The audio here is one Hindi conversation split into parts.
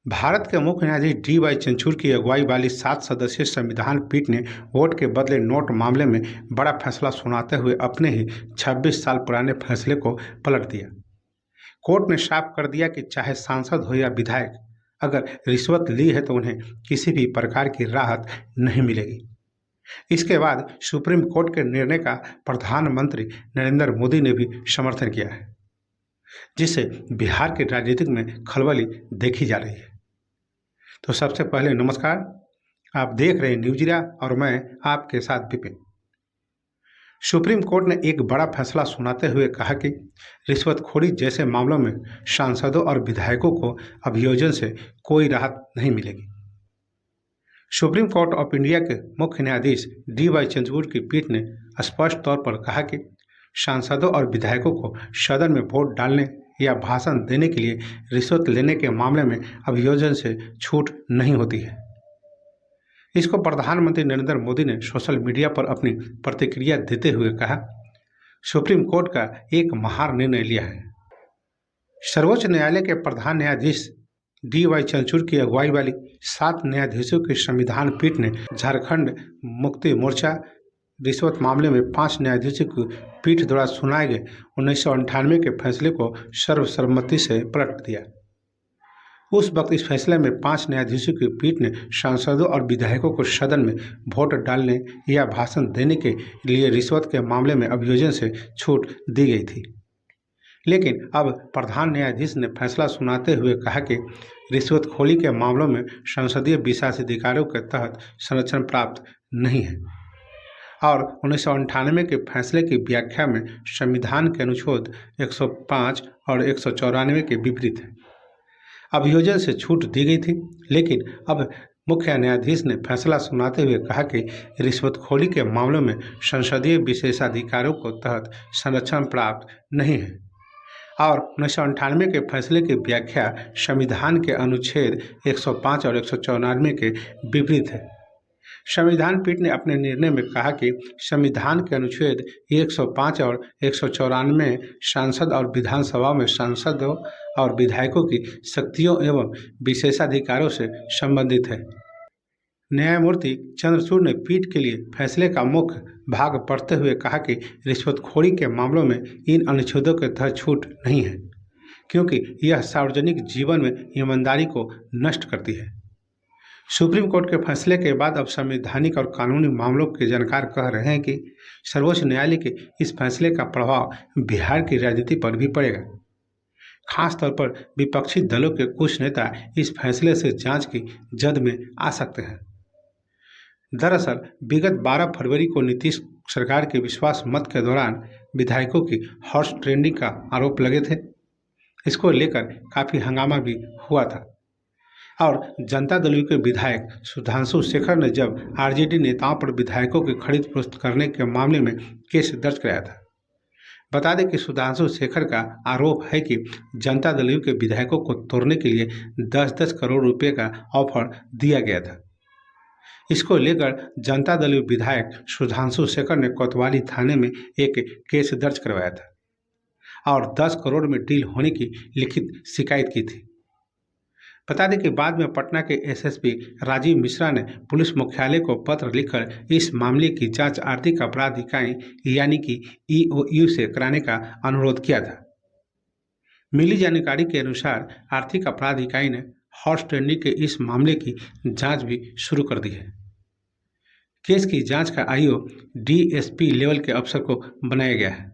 भारत के मुख्य न्यायाधीश डी.वाई. चंद्रचूड़ की अगुवाई वाली 7 सदस्यीय संविधान पीठ ने वोट के बदले नोट मामले में बड़ा फैसला सुनाते हुए अपने ही 26 साल पुराने फैसले को पलट दिया। कोर्ट ने साफ कर दिया कि चाहे सांसद हो या विधायक, अगर रिश्वत ली है तो उन्हें किसी भी प्रकार की राहत नहीं मिलेगी। इसके बाद सुप्रीम कोर्ट के निर्णय का प्रधानमंत्री नरेंद्र मोदी ने भी समर्थन किया है, जिससे बिहार के राजनीतिक में खलबली देखी जा रही है। तो सबसे पहले नमस्कार, आप देख रहे हैं न्यूज़ और मैं आपके साथ विपिन। सुप्रीम कोर्ट ने एक बड़ा फैसला सुनाते हुए कहा कि रिश्वतखोरी जैसे मामलों में सांसदों और विधायकों को अभियोजन से कोई राहत नहीं मिलेगी। सुप्रीम कोर्ट ऑफ इंडिया के मुख्य न्यायाधीश डी.वाई. चंद्रचूड़ की पीठ ने स्पष्ट तौर पर कहा कि सांसदों और विधायकों को सदन में वोट डालने या भाषण देने के लिए रिश्वत लेने के मामले में अभियोजन से छूट नहीं होती है। इसको प्रधानमंत्री नरेंद्र मोदी ने सोशल मीडिया पर अपनी प्रतिक्रिया देते हुए कहा, सुप्रीम कोर्ट का एक महान निर्णय लिया है। सर्वोच्च न्यायालय के प्रधान न्यायाधीश डी.वाई. चंद्रचूड़ की अगुवाई वाली 7 न्यायाधीशों की संविधान पीठ ने झारखंड मुक्ति मोर्चा रिश्वत मामले में 5 न्यायाधीशों की पीठ द्वारा सुनाए गए 1998 के फैसले को सर्वसम्मति से पलट दिया। उस वक्त इस फैसले में 5 न्यायाधीशों की पीठ ने सांसदों और विधायकों को सदन में वोट डालने या भाषण देने के लिए रिश्वत के मामले में अभियोजन से छूट दी गई थी। लेकिन अब प्रधान न्यायाधीश ने फैसला सुनाते हुए कहा कि रिश्वतखोरी के मामलों में संसदीय विशेषाधिकारों के तहत संरक्षण प्राप्त नहीं है और 1998 के फैसले की व्याख्या में संविधान के अनुच्छेद 105 और 194 के विपरीत है। अभियोजन से छूट दी गई थी, लेकिन अब मुख्य न्यायाधीश ने फैसला सुनाते हुए कहा कि रिश्वतखोरी के मामलों में संसदीय विशेषाधिकारों के तहत संरक्षण प्राप्त नहीं है और 1998 के फैसले की व्याख्या संविधान के अनुच्छेद 105 और 194 के विपरीत है। संविधान पीठ ने अपने निर्णय में कहा कि संविधान के अनुच्छेद 105 और 194 सांसद और विधानसभा में सांसदों और विधायकों की शक्तियों एवं विशेषाधिकारों से संबंधित है। न्यायमूर्ति चंद्रचूड़ ने पीठ के लिए फैसले का मुख्य भाग पढ़ते हुए कहा कि रिश्वतखोरी के मामलों में इन अनुच्छेदों के तहत छूट नहीं है, क्योंकि यह सार्वजनिक जीवन में ईमानदारी को नष्ट करती है। सुप्रीम कोर्ट के फैसले के बाद अब संवैधानिक और कानूनी मामलों के जानकार कह रहे हैं कि सर्वोच्च न्यायालय के इस फैसले का प्रभाव बिहार की राजनीति पर भी पड़ेगा। खासतौर पर विपक्षी दलों के कुछ नेता इस फैसले से जांच की जद में आ सकते हैं। दरअसल विगत 12 फरवरी को नीतीश सरकार के विश्वास मत के दौरान विधायकों की हॉर्स ट्रेडिंग का आरोप लगे थे। इसको लेकर काफ़ी हंगामा भी हुआ था और जनता दल यू के विधायक सुधांशु शेखर ने जब आरजेडी नेताओं पर विधायकों की खरीद फरोख्त करने के मामले में केस दर्ज कराया था। बता दें कि सुधांशु शेखर का आरोप है कि जनता दल यू के विधायकों को तोड़ने के लिए 10-10 करोड़ रुपए का ऑफर दिया गया था। इसको लेकर जनता दल यू विधायक सुधांशु शेखर ने कोतवाली थाने में एक केस दर्ज करवाया था और 10 करोड़ में डील होने की लिखित शिकायत की थी। बता दें कि बाद में पटना के एसएसपी राजीव मिश्रा ने पुलिस मुख्यालय को पत्र लिखकर इस मामले की जांच आर्थिक अपराध इकाई यानी कि ईओयू से कराने का अनुरोध किया था। मिली जानकारी के अनुसार आर्थिक अपराध इकाई ने हॉर्स ट्रेडिंग के इस मामले की जांच भी शुरू कर दी है। केस की जांच का आईओ डीएसपी लेवल के अफसर को बनाया गया है।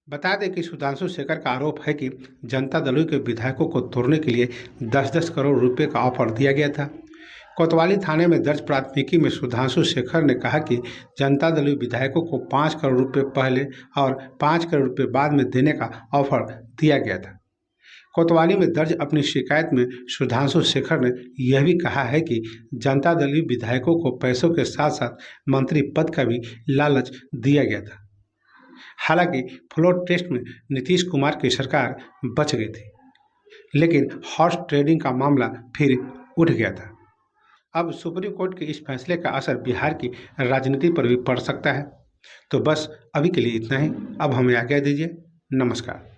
बता दें कि सुधांशु शेखर का आरोप है कि जनता दल यू के विधायकों को तोड़ने के लिए 10-10 करोड़ रुपए का ऑफर दिया गया था। कोतवाली थाने में दर्ज प्राथमिकी में सुधांशु शेखर ने कहा कि जनता दल यू विधायकों को 5 करोड़ रुपए पहले और 5 करोड़ रुपए बाद में देने का ऑफर दिया गया था। कोतवाली में दर्ज अपनी शिकायत में सुधांशु शेखर ने यह भी कहा है कि जनता दल यू विधायकों को पैसों के साथ साथ मंत्री पद का भी लालच दिया गया था। हालांकि फ्लोर टेस्ट में नीतीश कुमार की सरकार बच गई थी, लेकिन हॉर्स ट्रेडिंग का मामला फिर उठ गया था। अब सुप्रीम कोर्ट के इस फैसले का असर बिहार की राजनीति पर भी पड़ सकता है। तो बस अभी के लिए इतना ही। अब हमें आज्ञा दीजिए। नमस्कार।